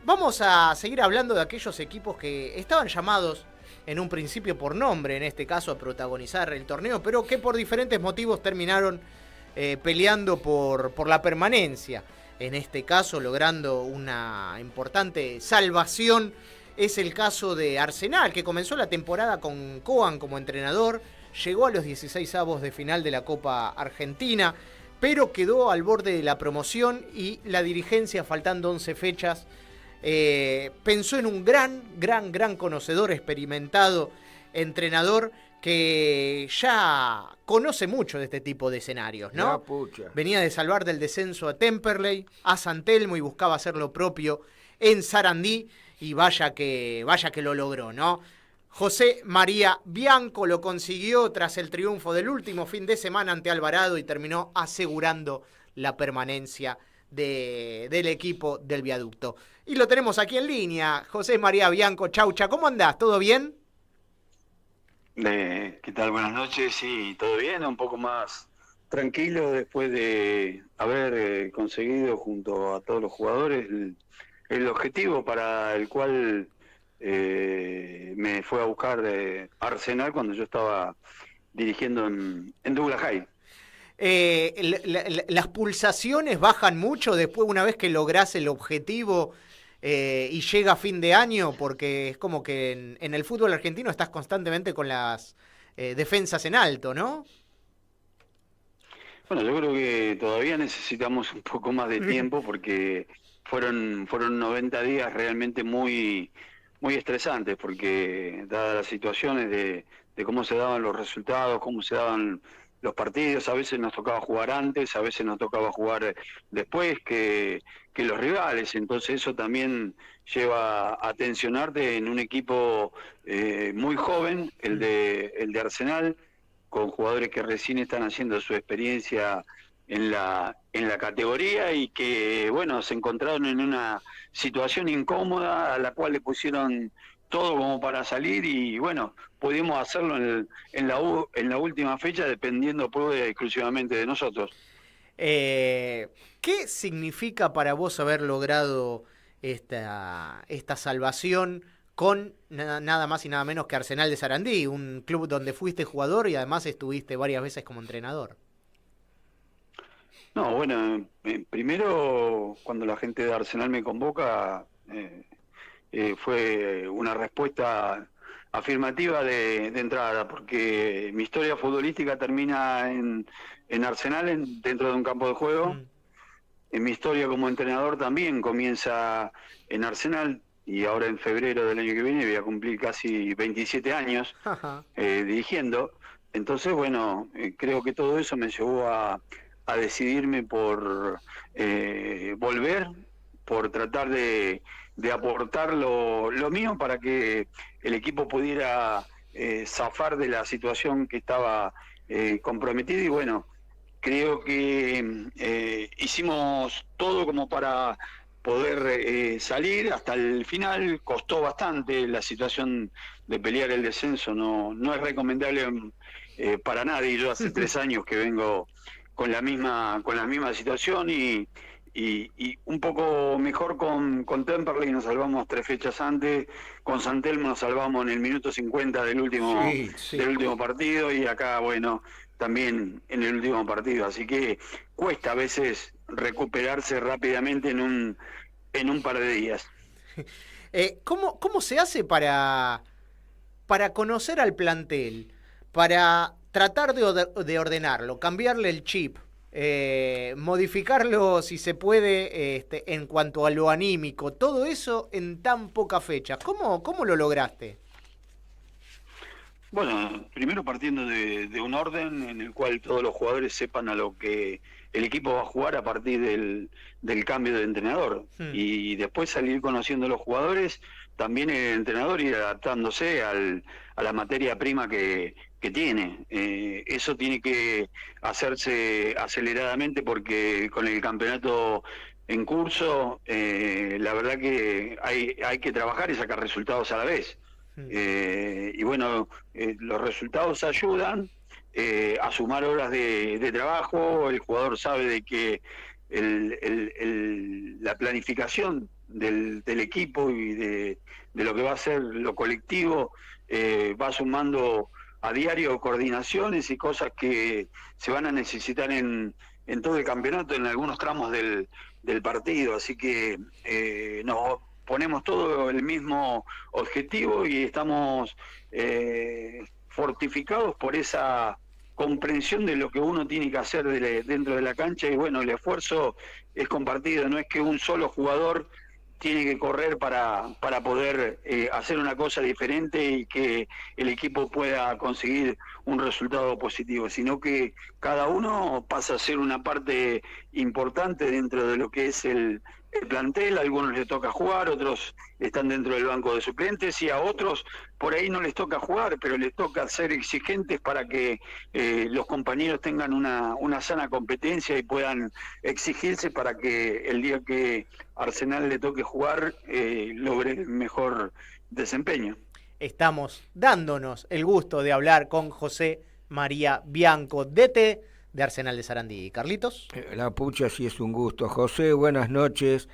Vamos a seguir hablando de aquellos equipos que estaban llamados en un principio por nombre, en este caso a protagonizar el torneo, pero que por diferentes motivos terminaron peleando por la permanencia. En este caso, logrando una importante salvación, es el caso de Arsenal, que comenzó la temporada con Koeman como entrenador, llegó a los 16avos de final de la Copa Argentina, pero quedó al borde de la promoción y la dirigencia, faltando 11 fechas, pensó en un gran conocedor, experimentado entrenador que ya conoce mucho de este tipo de escenarios, ¿no? Venía de salvar del descenso a Temperley, a San Telmo, y buscaba hacer lo propio en Sarandí, y vaya que lo logró, ¿no? José María Bianco lo consiguió tras el triunfo del último fin de semana ante Alvarado y terminó asegurando la permanencia del equipo del Viaducto. Y lo tenemos aquí en línea, José María Bianco. Chaucha, ¿cómo andás? ¿Todo bien? ¿Qué tal? Buenas noches. Sí, todo bien, un poco más tranquilo después de haber conseguido junto a todos los jugadores el objetivo para el cual me fue a buscar Arsenal cuando yo estaba dirigiendo en Douglas High. Las pulsaciones bajan mucho después, una vez que lográs el objetivo y llega fin de año, porque es como que en el fútbol argentino estás constantemente con las defensas en alto, ¿no? Bueno, yo creo que todavía necesitamos un poco más de tiempo porque fueron 90 días realmente muy estresantes, porque dadas las situaciones de cómo se daban los resultados, cómo se daban los partidos, a veces nos tocaba jugar antes, a veces nos tocaba jugar después que los rivales, entonces eso también lleva a tensionarte en un equipo muy joven, el de Arsenal, con jugadores que recién están haciendo su experiencia en la categoría y que, bueno, se encontraron en una situación incómoda a la cual le pusieron todo como para salir y, bueno, pudimos hacerlo en la última fecha dependiendo pura y exclusivamente de nosotros. ¿Qué significa para vos haber logrado esta salvación con nada más y nada menos que Arsenal de Sarandí, un club donde fuiste jugador y además estuviste varias veces como entrenador? No, bueno, primero cuando la gente de Arsenal me convoca, fue una respuesta afirmativa de entrada, porque mi historia futbolística termina en Arsenal, dentro de un campo de juego. Mm. Mi historia como entrenador también comienza en Arsenal, y ahora en febrero del año que viene voy a cumplir casi 27 años dirigiendo. Entonces, bueno, creo que todo eso me llevó a decidirme por volver, por tratar de aportar lo mío para que el equipo pudiera zafar de la situación que estaba comprometida. Y bueno, creo que hicimos todo como para poder salir hasta el final. Costó bastante la situación de pelear el descenso, no es recomendable para nadie. Yo hace 3 años que vengo con la misma situación y un poco mejor con Temperley, nos salvamos 3 fechas antes, con San Telmo nos salvamos en el minuto 50 del último, Sí, sí. del último partido, y acá, bueno, también en el último partido, así que cuesta a veces recuperarse rápidamente en un par de días. ¿Cómo se hace para conocer al plantel, para tratar de ordenarlo, cambiarle el chip, modificarlo si se puede en cuanto a lo anímico, todo eso en tan pocas fechas? ¿Cómo lo lograste? Bueno, primero partiendo de un orden en el cual todos los jugadores sepan a lo que el equipo va a jugar a partir del cambio de entrenador. Hmm. Y después salir conociendo a los jugadores, también el entrenador ir adaptándose a la materia prima que tiene. Eso tiene que hacerse aceleradamente porque con el campeonato en curso, la verdad que hay que trabajar y sacar resultados a la vez. Hmm. Y bueno, los resultados ayudan a sumar horas de trabajo. El jugador sabe de que la planificación del equipo y de lo que va a ser lo colectivo, va sumando a diario coordinaciones y cosas que se van a necesitar en todo el campeonato, en algunos tramos del partido, así que nos ponemos todo el mismo objetivo y estamos fortificados por esa comprensión de lo que uno tiene que hacer dentro de la cancha, y bueno, el esfuerzo es compartido, no es que un solo jugador tiene que correr para poder hacer una cosa diferente y que el equipo pueda conseguir un resultado positivo, sino que cada uno pasa a ser una parte importante dentro de lo que es el plantel. A algunos les toca jugar, otros están dentro del banco de suplentes y a otros por ahí no les toca jugar, pero les toca ser exigentes para que los compañeros tengan una sana competencia y puedan exigirse para que el día que Arsenal le toque jugar logre el mejor desempeño. Estamos dándonos el gusto de hablar con José María Bianco, DT de Arsenal de Sarandí. ¿Carlitos? La pucha, sí es un gusto. José, buenas noches.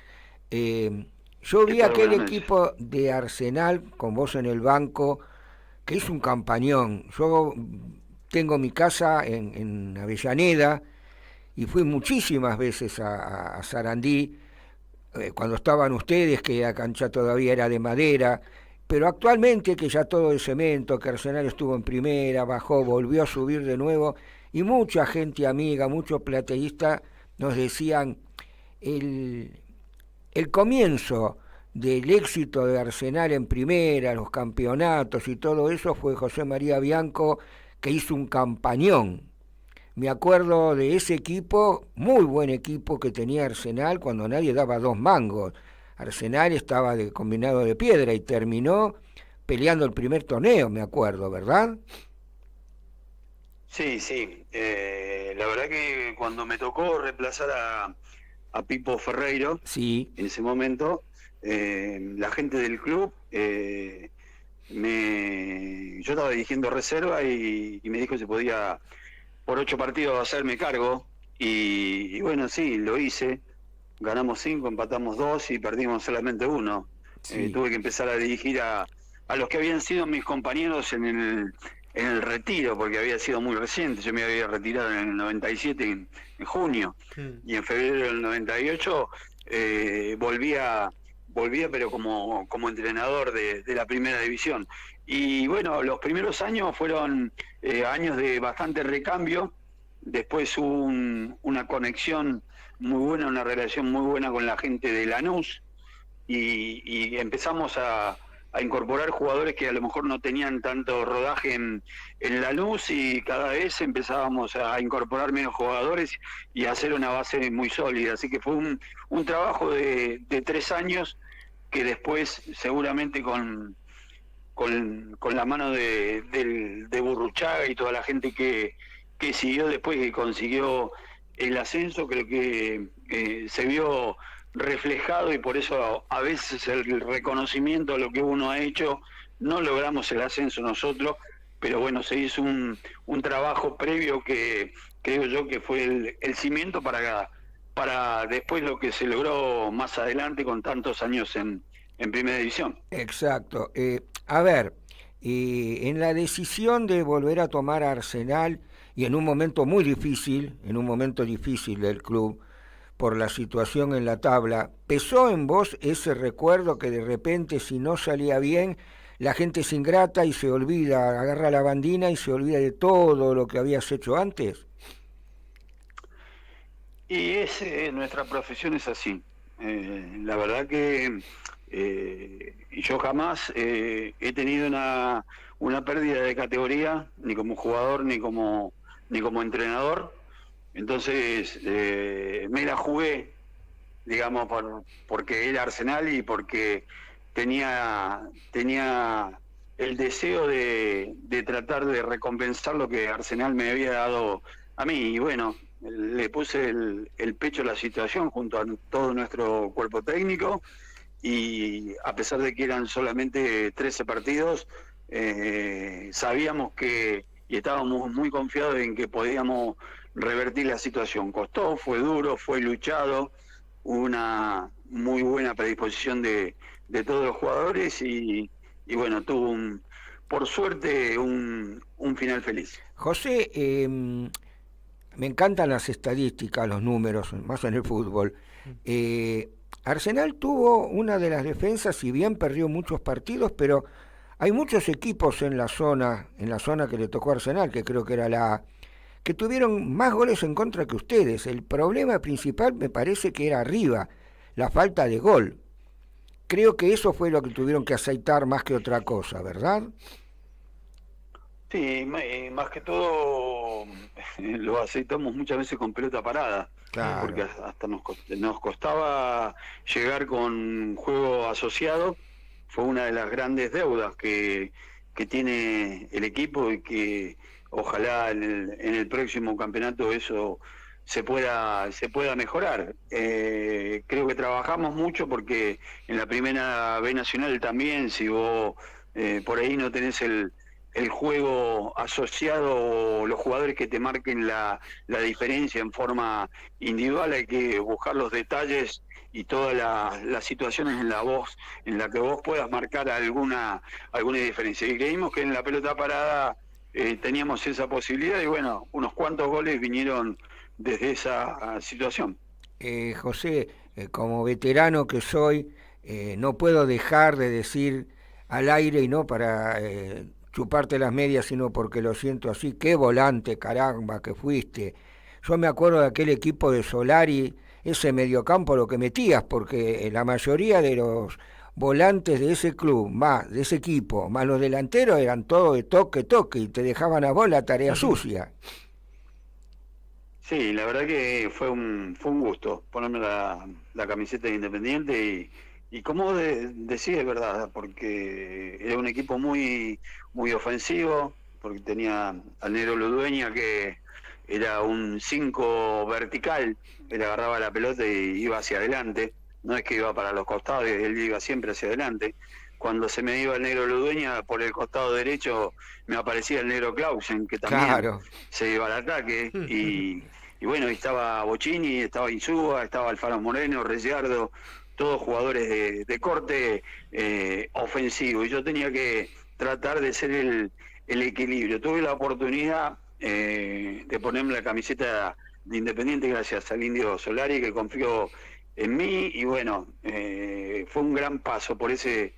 Yo vi aquel equipo de Arsenal con vos en el banco que hizo un campañón. Yo tengo mi casa en Avellaneda y fui muchísimas veces a Sarandí cuando estaban ustedes, que la cancha todavía era de madera, pero actualmente que ya todo es cemento, que Arsenal estuvo en primera, bajó, volvió a subir de nuevo, y mucha gente amiga, muchos plateístas nos decían el comienzo del éxito de Arsenal en primera, los campeonatos y todo eso fue José María Bianco, que hizo un campañón. Me acuerdo de ese equipo, muy buen equipo que tenía Arsenal cuando nadie daba 2 mangos. Arsenal estaba combinado de piedra y terminó peleando el primer torneo, me acuerdo, ¿verdad? Sí, sí. La verdad que cuando me tocó reemplazar a Pipo Ferreiro, sí, en ese momento, la gente del club, yo estaba dirigiendo reserva y me dijo si podía por 8 partidos hacerme cargo, y bueno, sí, lo hice. Ganamos 5, empatamos 2 y perdimos solamente 1. sí. Tuve que empezar a dirigir a los que habían sido mis compañeros en el retiro, porque había sido muy reciente. Yo me había retirado en el 97, en junio, y en febrero del 98 volvía pero como entrenador de la primera división. Y bueno, los primeros años fueron años de bastante recambio. Después hubo una conexión muy buena, una relación muy buena con la gente de Lanús, y empezamos a incorporar jugadores que a lo mejor no tenían tanto rodaje en Lanús, y cada vez empezábamos a incorporar menos jugadores y a hacer una base muy sólida. Así que fue un trabajo de 3 años que después seguramente con la mano de Burruchaga y toda la gente que siguió después, que consiguió el ascenso, creo que se vio reflejado, y por eso a veces el reconocimiento a lo que uno ha hecho, no logramos el ascenso nosotros, pero bueno, se hizo un trabajo previo que creo yo que fue el cimiento para después lo que se logró más adelante con tantos años en primera división. Exacto. A ver, en la decisión de volver a tomar a Arsenal, y en un momento muy difícil, del club, por la situación en la tabla, ¿pesó en vos ese recuerdo que de repente, si no salía bien, la gente es ingrata y se olvida, agarra la bandina y se olvida de todo lo que habías hecho antes? Y nuestra profesión es así. La verdad que yo jamás he tenido una pérdida de categoría, ni como jugador ni como entrenador. Entonces me la jugué, digamos, porque era Arsenal y porque tenía el deseo de tratar de recompensar lo que Arsenal me había dado a mí. Y bueno, le puse el pecho a la situación junto a todo nuestro cuerpo técnico, y a pesar de que eran solamente 13 partidos, sabíamos y estábamos muy confiados en que podíamos revertir la situación. Costó, fue duro, fue luchado, una muy buena predisposición de todos los jugadores y bueno, tuvo por suerte un final feliz. José, me encantan las estadísticas, los números, más en el fútbol. Arsenal tuvo una de las defensas, si bien perdió muchos partidos, pero hay muchos equipos en la zona que le tocó a Arsenal, que creo que era la A, que tuvieron más goles en contra que ustedes. El problema principal me parece que era arriba, la falta de gol. Creo que eso fue lo que tuvieron que aceitar más que otra cosa, ¿verdad? Sí, más que todo lo aceitamos muchas veces con pelota parada, Claro. porque hasta nos costaba llegar con juego asociado. Fue una de las grandes deudas que tiene el equipo y que ojalá en el próximo campeonato eso se pueda mejorar. Creo que trabajamos mucho porque en la primera B Nacional también, si vos por ahí no tenés el juego asociado o los jugadores que te marquen la diferencia en forma individual, hay que buscar los detalles y todas las situaciones en la que vos puedas marcar alguna diferencia. Y creímos que en la pelota parada teníamos esa posibilidad y bueno, unos cuantos goles vinieron desde esa situación. José, como veterano que soy, no puedo dejar de decir al aire, y no para chuparte las medias, sino porque lo siento así, qué volante, caramba, que fuiste. Yo me acuerdo de aquel equipo de Solari, ese mediocampo lo que metías, porque la mayoría de los volantes de ese club, más de ese equipo, más los delanteros, eran todos de toque, y te dejaban a vos la tarea sucia. Sí, la verdad que fue un gusto ponerme la camiseta de Independiente y como decís, es verdad, porque era un equipo muy ofensivo, porque tenía al Negro Ludueña, que era un 5 vertical, él agarraba la pelota y iba hacia adelante, no es que iba para los costados, él iba siempre hacia adelante. Cuando se me iba el Negro Ludueña, por el costado derecho me aparecía el Negro Clausen, que también Claro. se iba al ataque, y bueno, estaba Bocini, estaba Insúa, estaba Alfaro Moreno, Reyardo, todos jugadores de corte ofensivo, y yo tenía que tratar de ser el equilibrio. Tuve la oportunidad de ponerme la camiseta de Independiente gracias al Indio Solari, que confió en mí, y bueno, fue un gran paso por ese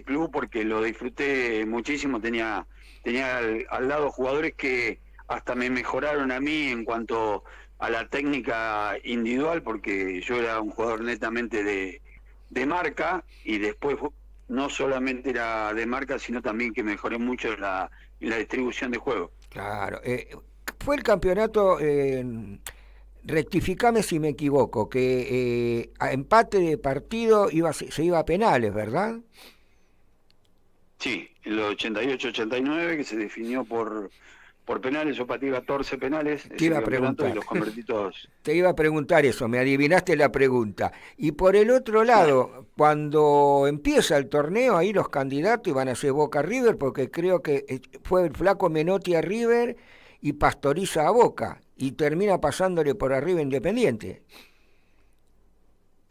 club, porque lo disfruté muchísimo. Tenía al lado jugadores que hasta me mejoraron a mí en cuanto a la técnica individual, porque yo era un jugador netamente de marca, y después no solamente era de marca, sino también que mejoré mucho en la distribución de juego. Claro. Fue el campeonato, rectificame si me equivoco, que a empate de partido se iba a penales, ¿verdad? Sí, en los 88-89, que se definió por penales. Yo pateé 14 penales Te iba a preguntar. y los convertí todos. Te iba a preguntar eso, me adivinaste la pregunta. Y por el otro lado, cuando empieza el torneo, ahí los candidatos iban a ser Boca River, porque creo que fue el flaco Menotti a River y Pastoriza a Boca, y termina pasándole por arriba Independiente.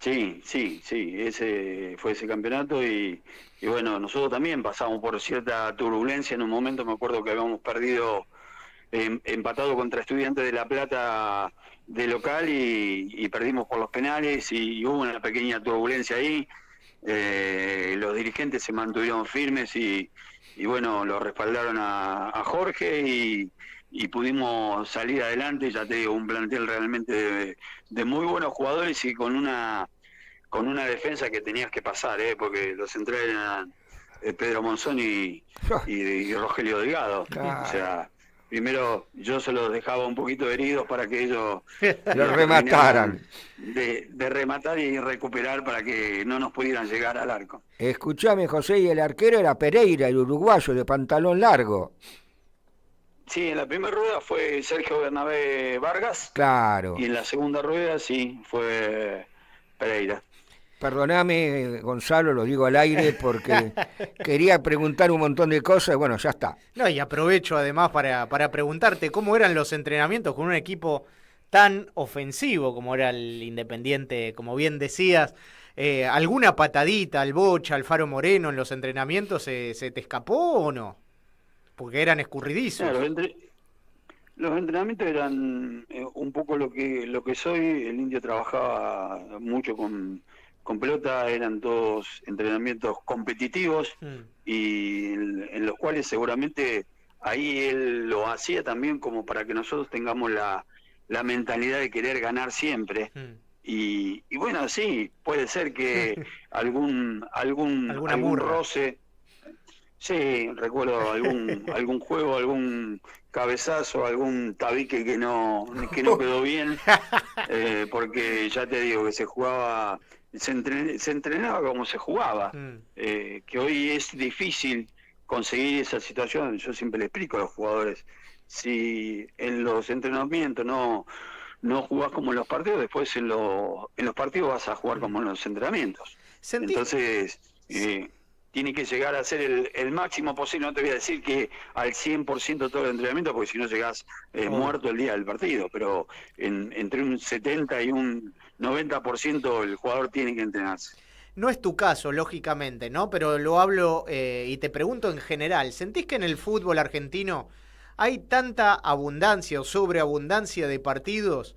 Sí, ese fue ese campeonato y bueno, nosotros también pasamos por cierta turbulencia. En un momento me acuerdo que habíamos perdido, empatado contra Estudiantes de La Plata de local y perdimos por los penales y hubo una pequeña turbulencia ahí. Los dirigentes se mantuvieron firmes y bueno, lo respaldaron a Jorge y pudimos salir adelante. Ya te digo, un plantel realmente de muy buenos jugadores y con una defensa que tenías que pasar, porque los centrales eran Pedro Monzón y Rogelio Delgado. Claro. O sea, primero yo se los dejaba un poquito heridos para que ellos Los remataran. De rematar y recuperar para que no nos pudieran llegar al arco. Escuchame, José, y el arquero era Pereira, el uruguayo de pantalón largo. Sí, en la primera rueda fue Sergio Bernabé Vargas. Claro. Y en la segunda rueda sí fue Pereira. Perdóname, Gonzalo, lo digo al aire porque quería preguntar un montón de cosas, bueno, ya está. No, y aprovecho además para preguntarte cómo eran los entrenamientos con un equipo tan ofensivo como era el Independiente, como bien decías. ¿Alguna patadita al Bocha, al Faro Moreno en los entrenamientos se te escapó o no? Porque eran escurridizos. Los entrenamientos eran un poco lo que soy. El Indio trabajaba mucho con pelota, eran todos entrenamientos competitivos y en los cuales seguramente ahí él lo hacía también como para que nosotros tengamos la mentalidad de querer ganar siempre. Y bueno, sí, puede ser que algún roce. Sí, recuerdo algún juego, algún cabezazo, algún tabique que no quedó bien, porque ya te digo que se entrenaba como se jugaba, que hoy es difícil conseguir esa situación. Yo siempre le explico a los jugadores, si en los entrenamientos no jugás como en los partidos, después en los partidos vas a jugar como en los entrenamientos. Entonces, tiene que llegar a ser el máximo posible. No te voy a decir que al 100% todo el entrenamiento, porque si no llegás muerto el día del partido, pero entre un 70 y un 90% el jugador tiene que entrenarse. No es tu caso, lógicamente, ¿no? Pero lo hablo y te pregunto en general. ¿Sentís que en el fútbol argentino hay tanta abundancia o sobreabundancia de partidos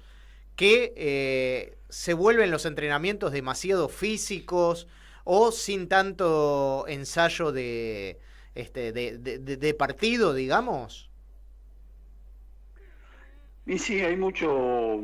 que se vuelven los entrenamientos demasiado físicos o sin tanto ensayo de partido, digamos? Y sí, hay mucho,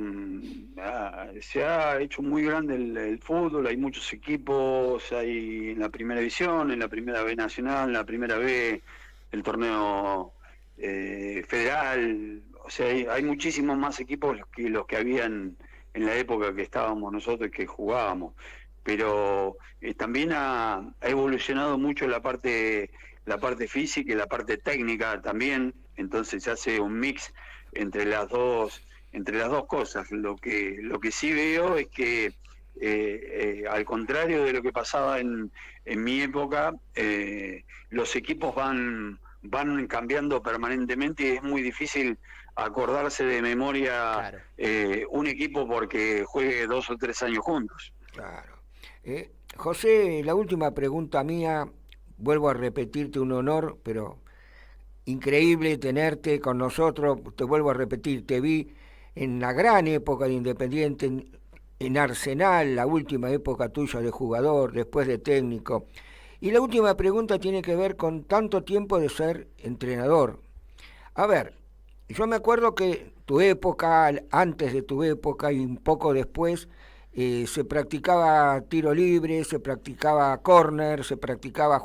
se ha hecho muy grande el fútbol, hay muchos equipos, hay en la primera división, en la primera B nacional, en la primera B el torneo federal, o sea, hay muchísimos más equipos que los que habían en la época que estábamos nosotros y que jugábamos. Pero también ha evolucionado mucho la parte física y la parte técnica también, entonces se hace un mix entre las dos cosas. Lo que sí veo es que al contrario de lo que pasaba en mi época, los equipos van cambiando permanentemente y es muy difícil acordarse de memoria, claro, un equipo porque juegue 2 o 3 años juntos. Claro. José, la última pregunta mía, vuelvo a repetirte, un honor, pero increíble tenerte con nosotros. Te vuelvo a repetir, te vi en la gran época de Independiente, en Arsenal, la última época tuya de jugador, después de técnico. Y la última pregunta tiene que ver con tanto tiempo de ser entrenador. A ver, yo me acuerdo que tu época, antes de tu época y un poco después, se practicaba tiro libre, se practicaba córner, se practicaba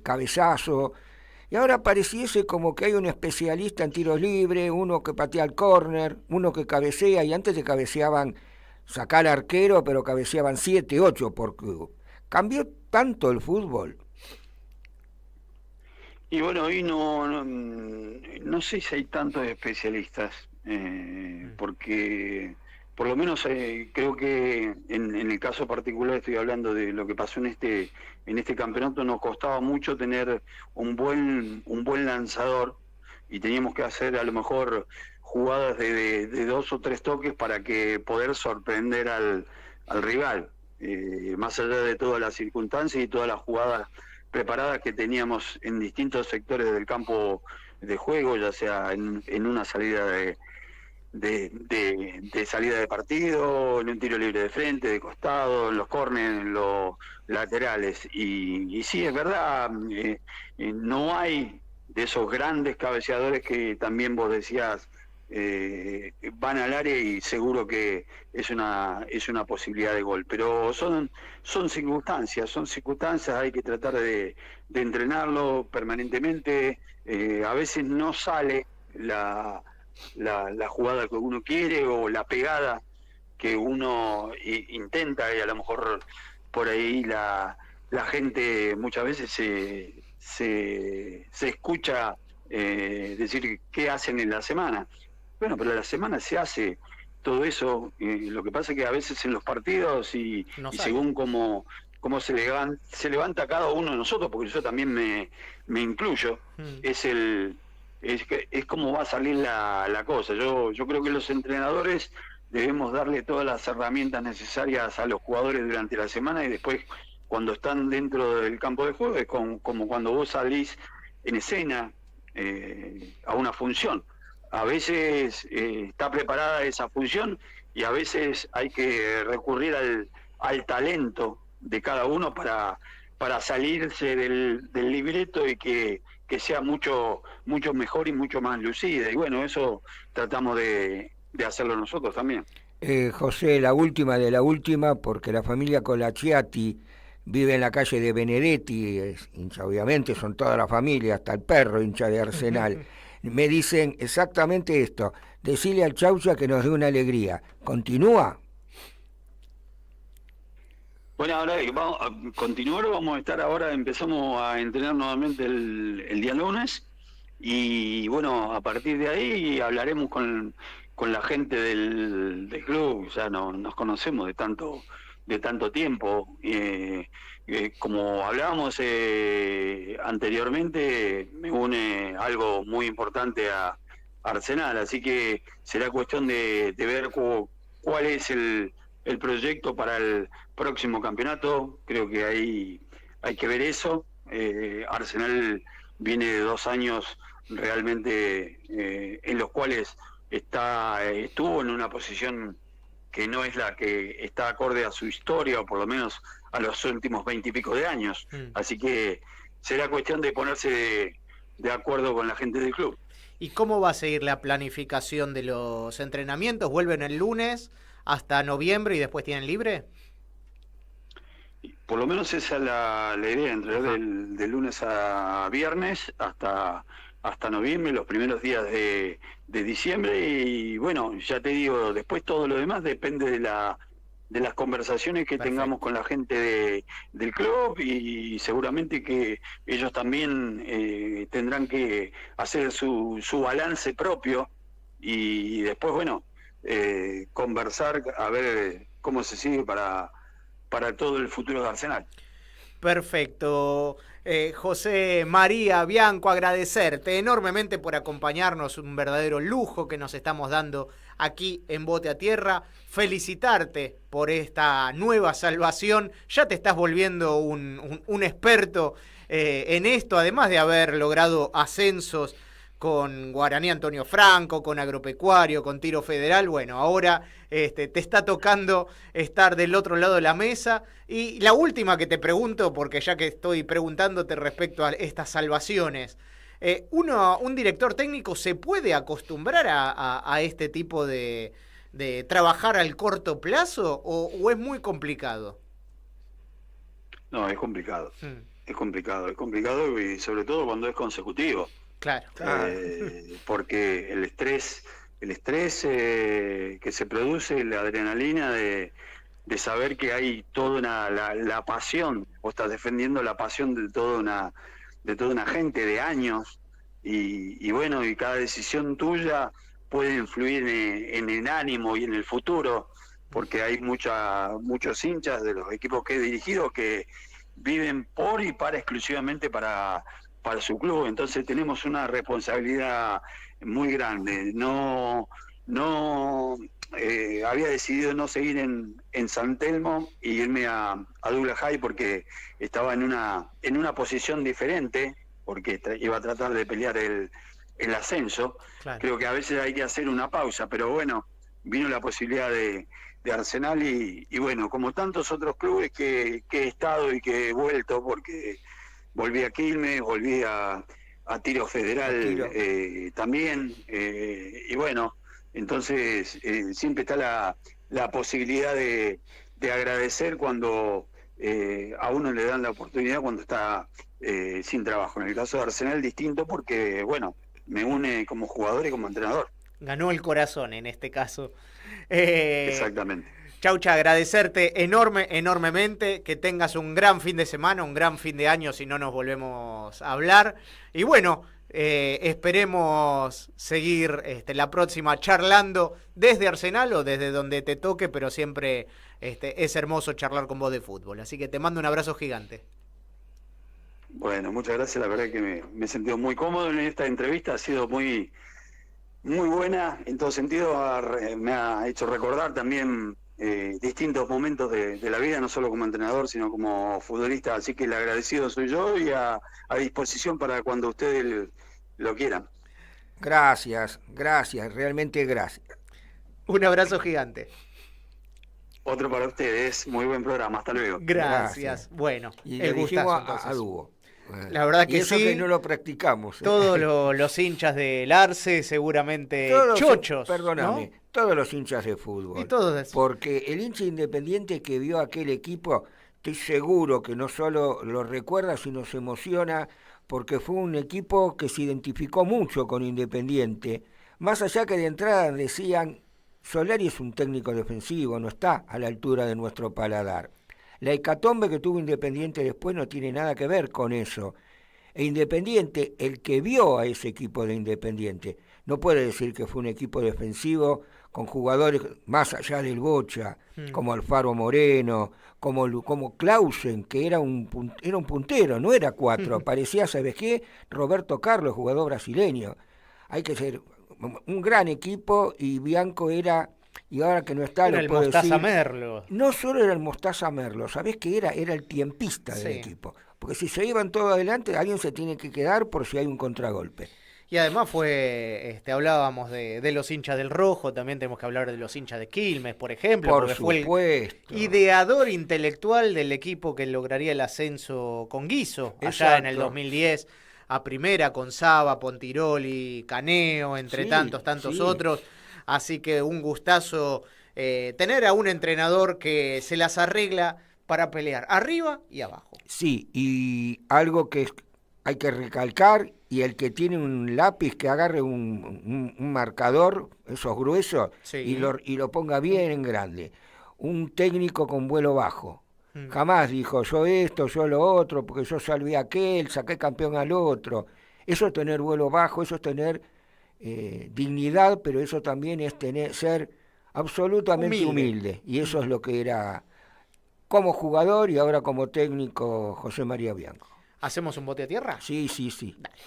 cabezazo, y ahora pareciese como que hay un especialista en tiros libres, uno que patea el córner, uno que cabecea, y antes se cabeceaban, sacar arquero, pero cabeceaban 7, 8 por club. ¿Cambió tanto el fútbol? Y bueno, hoy no sé si hay tantos especialistas, porque por lo menos creo que en el caso particular, estoy hablando de lo que pasó en este campeonato, nos costaba mucho tener un buen lanzador y teníamos que hacer a lo mejor jugadas de 2 o 3 toques para que poder sorprender al rival, más allá de todas las circunstancias y todas las jugadas preparadas que teníamos en distintos sectores del campo de juego, ya sea en una salida de salida de partido, en un tiro libre de frente, de costado, en los córneres, en los laterales. Y sí, es verdad, no hay de esos grandes cabeceadores que también vos decías, van al área y seguro que es una posibilidad de gol, pero son circunstancias, hay que tratar de entrenarlo permanentemente. A veces no sale la jugada que uno quiere o la pegada que uno intenta, y a lo mejor por ahí la gente muchas veces se escucha decir qué hacen en la semana. Bueno, pero la semana se hace todo eso. Lo que pasa es que a veces en los partidos y según cómo se levanta cada uno de nosotros, porque yo también me incluyo, es el es como va a salir la cosa. Yo creo que los entrenadores debemos darle todas las herramientas necesarias a los jugadores durante la semana, y después cuando están dentro del campo de juego es como cuando vos salís en escena a una función. A veces está preparada esa función y a veces hay que recurrir al talento de cada uno para salirse del libreto y que sea mucho mejor y mucho más lucida. Y bueno, eso tratamos de hacerlo nosotros también. José, la última de la última, porque la familia Colacciati vive en la calle de Benedetti, es hincha, obviamente, son toda la familia, hasta el perro hincha de Arsenal. Me dicen exactamente esto: decile al Chaucha que nos dé una alegría. ¿Continúa? Bueno, ahora vamos a continuar, vamos a estar ahora, empezamos a entrenar nuevamente el día lunes, y bueno, a partir de ahí hablaremos con la gente del club. Ya no, nos conocemos de tanto tiempo. Como hablábamos anteriormente, me une algo muy importante a Arsenal, así que será cuestión de ver cuál es el proyecto para el próximo campeonato. Creo que hay que ver eso. Arsenal viene de 2 años realmente en los cuales estuvo en una posición que no es la que está acorde a su historia, o por lo menos a los últimos 20 y pico de años. Así que será cuestión de ponerse de acuerdo con la gente del club. ¿Y cómo va a seguir la planificación de los entrenamientos? ¿Vuelven el lunes hasta noviembre y después tienen libre? Por lo menos esa es la idea, entrenar del lunes a viernes hasta noviembre, los primeros días de diciembre. Y bueno, ya te digo, después todo lo demás depende de las conversaciones que Perfecto. tengamos con la gente del club, y seguramente que ellos también tendrán que hacer su balance propio, y después, bueno, conversar a ver cómo se sigue para todo el futuro de Arsenal. Perfecto. José María Bianco, agradecerte enormemente por acompañarnos, un verdadero lujo que nos estamos dando aquí en Bote a Tierra. Felicitarte por esta nueva salvación. Ya te estás volviendo un experto en esto, además de haber logrado ascensos con Guaraní Antonio Franco, con Agropecuario, con Tiro Federal. Bueno, ahora te está tocando estar del otro lado de la mesa. Y la última que te pregunto, porque ya que estoy preguntándote respecto a estas salvaciones, ¿un director técnico se puede acostumbrar a este tipo de trabajar al corto plazo, o es muy complicado? No, es complicado. Es complicado, y sobre todo cuando es consecutivo. Claro. Porque el estrés que se produce, la adrenalina de saber que hay toda la pasión, vos estás defendiendo la pasión de toda una gente de años, y bueno, y cada decisión tuya puede influir en el ánimo y en el futuro, porque hay muchos hinchas de los equipos que he dirigido que viven por y para exclusivamente para su club. Entonces tenemos una responsabilidad muy grande. No había decidido no seguir en San Telmo y irme a Douglas High, porque estaba en una posición diferente, porque iba a tratar de pelear el ascenso. Claro. Creo que a veces hay que hacer una pausa, pero bueno, vino la posibilidad de Arsenal, y bueno, como tantos otros clubes que he estado y que he vuelto, porque volví a Quilmes, volví a Tiro Federal también, y bueno, entonces siempre está la posibilidad de agradecer cuando a uno le dan la oportunidad cuando está sin trabajo. En el caso de Arsenal distinto, porque bueno, me une como jugador y como entrenador. Ganó el corazón en este caso. Exactamente. Chaucha, agradecerte enormemente, que tengas un gran fin de semana, un gran fin de año si no nos volvemos a hablar. Y bueno, esperemos seguir la próxima charlando desde Arsenal o desde donde te toque, pero siempre es hermoso charlar con vos de fútbol. Así que te mando un abrazo gigante. Bueno, muchas gracias. La verdad que me he sentido muy cómodo en esta entrevista. Ha sido muy, muy buena en todo sentido. Me ha hecho recordar también distintos momentos de la vida, no solo como entrenador, sino como futbolista. Así que el agradecido soy yo y a disposición para cuando ustedes lo quieran. Gracias, gracias, realmente gracias. Un abrazo gigante. Otro para ustedes. Muy buen programa. Hasta luego. Gracias. Bueno, Y el le dijimos gustazo a entonces. Lugo. La verdad Y que eso sí. que no lo practicamos. Todos los hinchas del Arce seguramente Todos, chochos, perdóname, ¿no? todos los hinchas de Y fútbol. todos. Porque el hincha independiente que vio aquel equipo, estoy seguro que no solo lo recuerda, sino se emociona, porque fue un equipo que se identificó mucho con Independiente. Más allá que de entrada decían, Solari es un técnico defensivo, no está a la altura de nuestro paladar. La hecatombe que tuvo Independiente después no tiene nada que ver con eso. E Independiente, el que vio a ese equipo de Independiente, no puede decir que fue un equipo defensivo con jugadores más allá del Bocha, como Alfaro Moreno, como Clausen, que era un puntero, no era 4, parecía, ¿sabes qué? Roberto Carlos, jugador brasileño. Hay que ser un gran equipo y Bianco era, y ahora que no está, Era lo el puedo Mostaza decir, Merlo. no solo era el Mostaza Merlo, ¿sabés qué era? Era el tiempista del equipo. Porque si se iban todo adelante, alguien se tiene que quedar por si hay un contragolpe. Y además hablábamos de los hinchas del Rojo, también tenemos que hablar de los hinchas de Quilmes, por ejemplo, Por porque supuesto. fue el ideador intelectual del equipo que lograría el ascenso con Guiso, allá en el 2010, a primera, con Saba, Pontiroli, Caneo, entre tantos otros. Así que un gustazo tener a un entrenador que se las arregla para pelear arriba y abajo. Sí, y algo que hay que recalcar, y el que tiene un lápiz que agarre un marcador, esos gruesos, y lo ponga bien en grande. Un técnico con vuelo bajo. Jamás dijo yo esto, yo lo otro, porque yo salvé a aquel, saqué campeón al otro. Eso es tener vuelo bajo, eso es tener dignidad, pero eso también es ser absolutamente humilde. Y eso es lo que era como jugador y ahora como técnico José María Bianco. ¿Hacemos un bote a tierra? Sí, sí, sí. Dale.